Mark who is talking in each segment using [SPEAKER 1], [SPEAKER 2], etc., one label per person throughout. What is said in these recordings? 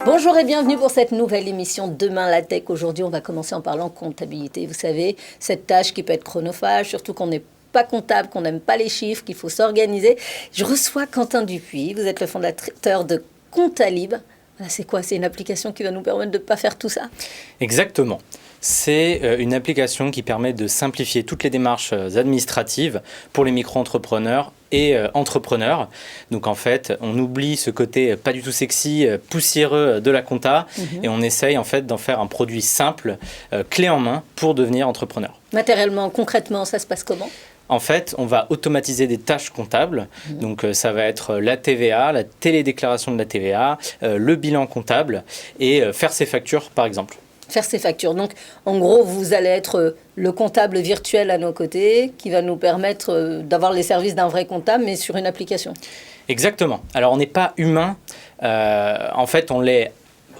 [SPEAKER 1] Bonjour et bienvenue pour cette nouvelle émission Demain la Tech. Aujourd'hui, on va commencer en parlant comptabilité. Vous savez, cette tâche qui peut être chronophage, surtout qu'on n'est pas comptable, qu'on n'aime pas les chiffres, qu'il faut s'organiser. Je reçois Quentin Dupuis. Vous êtes le fondateur de Comptalib. C'est quoi? C'est une application qui va nous permettre de ne pas faire tout ça?
[SPEAKER 2] Exactement. C'est une application qui permet de simplifier toutes les démarches administratives pour les micro-entrepreneurs et entrepreneurs. Donc en fait, on oublie ce côté pas du tout sexy, poussiéreux de la compta et on essaye en fait d'en faire un produit simple, clé en main pour devenir entrepreneur.
[SPEAKER 1] Matériellement, concrètement, ça se passe comment?
[SPEAKER 2] En fait, on va automatiser des tâches comptables. Donc, ça va être la TVA, la télédéclaration de la TVA, le bilan comptable et faire ses factures, par exemple.
[SPEAKER 1] Faire ses factures. Donc, en gros, vous allez être le comptable virtuel à nos côtés qui va nous permettre d'avoir les services d'un vrai comptable, mais sur une application.
[SPEAKER 2] Exactement. Alors, on n'est pas humain. En fait, on l'est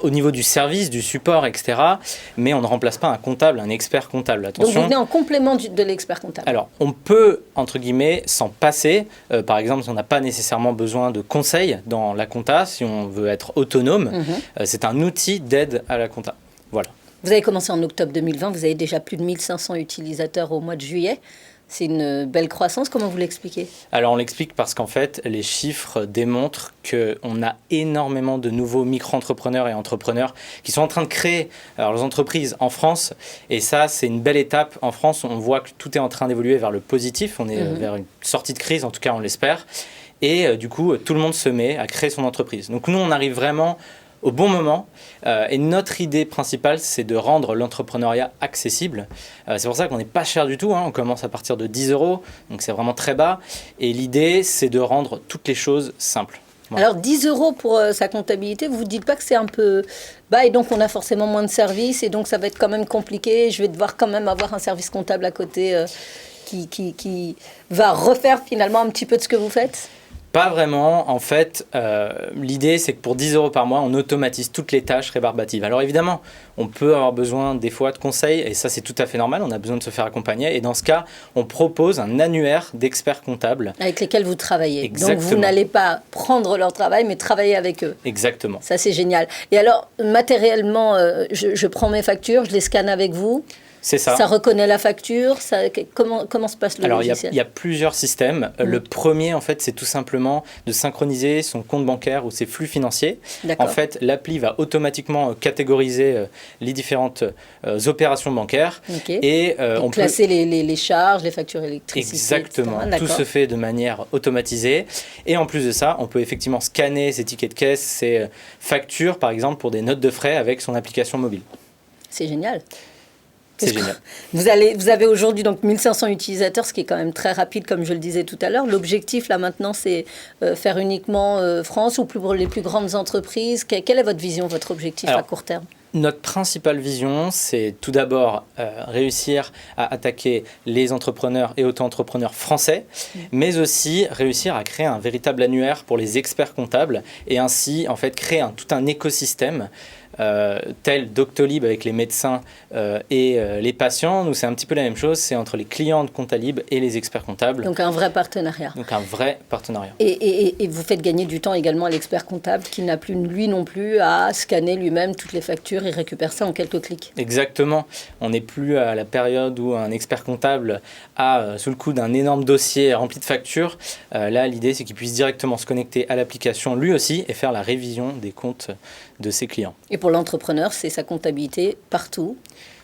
[SPEAKER 2] au niveau du service, du support, etc. Mais on ne remplace pas un comptable, un expert comptable. Attention.
[SPEAKER 1] Donc vous venez en complément de l'expert comptable.
[SPEAKER 2] Alors, on peut, entre guillemets, s'en passer. Par exemple, si on n'a pas nécessairement besoin de conseils dans la compta, si on veut être autonome, c'est un outil d'aide à la compta. Voilà.
[SPEAKER 1] Vous avez commencé en octobre 2020, vous avez déjà plus de 1500 utilisateurs au mois de juillet. C'est une belle croissance, comment vous l'expliquez?
[SPEAKER 2] Alors on l'explique parce qu'en fait, les chiffres démontrent qu'on a énormément de nouveaux micro-entrepreneurs et entrepreneurs qui sont en train de créer leurs entreprises en France. Et ça, c'est une belle étape. En France, on voit que tout est en train d'évoluer vers le positif. On est vers une sortie de crise, en tout cas on l'espère. Et du coup, tout le monde se met à créer son entreprise. Donc nous, on arrive vraiment au bon moment. Et notre idée principale, c'est de rendre l'entrepreneuriat accessible. C'est pour ça qu'on n'est pas cher du tout. On commence à partir de 10 €, donc c'est vraiment très bas. Et l'idée, c'est de rendre toutes les choses simples.
[SPEAKER 1] Voilà. Alors 10 € pour sa comptabilité, vous ne vous dites pas que c'est un peu bas et donc on a forcément moins de services et donc ça va être quand même compliqué. Je vais devoir quand même avoir un service comptable à côté qui va refaire finalement un petit peu de ce que vous faites?
[SPEAKER 2] Pas vraiment. En fait, l'idée, c'est que pour 10 € par mois, on automatise toutes les tâches rébarbatives. Alors évidemment, on peut avoir besoin des fois de conseils, et ça, c'est tout à fait normal. On a besoin de se faire accompagner. Et dans ce cas, on propose un annuaire d'experts comptables.
[SPEAKER 1] Avec lesquels vous travaillez.
[SPEAKER 2] Exactement.
[SPEAKER 1] Donc vous n'allez pas prendre leur travail, mais travailler avec eux.
[SPEAKER 2] Exactement.
[SPEAKER 1] Ça, c'est génial. Et alors, matériellement, je prends mes factures, je les scanne avec vous.
[SPEAKER 2] C'est ça.
[SPEAKER 1] Ça reconnaît la facture. Comment se passe le logiciel?
[SPEAKER 2] Il y a plusieurs systèmes. Le premier, en fait, c'est tout simplement de synchroniser son compte bancaire ou ses flux financiers. En fait, l'appli va automatiquement catégoriser les différentes opérations bancaires.
[SPEAKER 1] Et on classer les charges, les factures électriques.
[SPEAKER 2] Exactement. Tout se fait de manière automatisée. Et en plus de ça, on peut effectivement scanner ses tickets de caisse, ses factures, par exemple, pour des notes de frais avec son application mobile.
[SPEAKER 1] C'est génial.
[SPEAKER 2] C'est génial.
[SPEAKER 1] Vous avez aujourd'hui donc 1500 utilisateurs, ce qui est quand même très rapide, comme je le disais tout à l'heure. L'objectif, là, maintenant, c'est faire uniquement France ou pour les plus grandes entreprises. Quelle est votre vision, votre objectif à court terme?
[SPEAKER 2] Notre principale vision, c'est tout d'abord réussir à attaquer les entrepreneurs et auto-entrepreneurs français, mais aussi réussir à créer un véritable annuaire pour les experts comptables et ainsi, en fait, créer tout un écosystème tel Doctolib avec les médecins et les patients. Nous, c'est un petit peu la même chose. C'est entre les clients de Comptalib et les experts comptables.
[SPEAKER 1] Donc, un vrai partenariat.
[SPEAKER 2] Donc, un vrai partenariat.
[SPEAKER 1] Et vous faites gagner du temps également à l'expert comptable qui n'a plus, lui non plus, à scanner lui-même toutes les factures. Il récupère ça en quelques clics.
[SPEAKER 2] Exactement. On n'est plus à la période où un expert comptable a sous le coup d'un énorme dossier rempli de factures. Là, l'idée, c'est qu'il puisse directement se connecter à l'application lui aussi et faire la révision des comptes de ses clients.
[SPEAKER 1] Et pour l'entrepreneur, c'est sa comptabilité partout.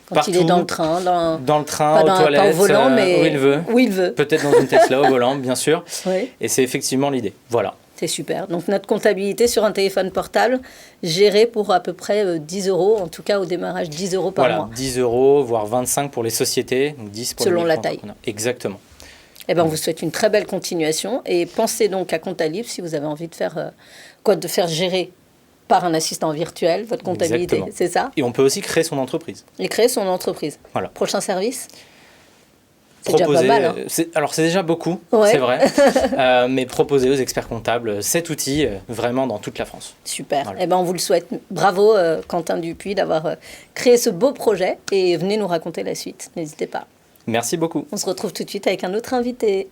[SPEAKER 1] Quand il est dans le train,
[SPEAKER 2] dans le train, aux toilettes,
[SPEAKER 1] pas au volant, mais
[SPEAKER 2] où il veut. Peut-être dans une Tesla au volant, bien sûr.
[SPEAKER 1] Oui.
[SPEAKER 2] Et c'est effectivement l'idée. Voilà.
[SPEAKER 1] C'est super. Donc notre comptabilité sur un téléphone portable, gérée pour à peu près 10 €, en tout cas au démarrage 10 € par mois.
[SPEAKER 2] 10 €, voire 25 pour les sociétés, donc 10 pour
[SPEAKER 1] selon
[SPEAKER 2] les
[SPEAKER 1] la taille.
[SPEAKER 2] Exactement.
[SPEAKER 1] Eh ben, on vous souhaite une très belle continuation et pensez donc à Comptalib si vous avez envie de faire gérer par un assistant virtuel votre comptabilité.
[SPEAKER 2] Exactement.
[SPEAKER 1] C'est ça?
[SPEAKER 2] Et on peut aussi créer son entreprise.
[SPEAKER 1] Et créer son entreprise.
[SPEAKER 2] Voilà.
[SPEAKER 1] Prochain service? C'est déjà pas mal.
[SPEAKER 2] Alors, c'est déjà beaucoup, c'est vrai. Mais proposer aux experts comptables cet outil vraiment dans toute la France.
[SPEAKER 1] Super. Voilà. Eh ben, on vous le souhaite. Bravo, Quentin Dupuis, d'avoir créé ce beau projet. Et venez nous raconter la suite. N'hésitez pas.
[SPEAKER 2] Merci beaucoup.
[SPEAKER 1] On se retrouve tout de suite avec un autre invité.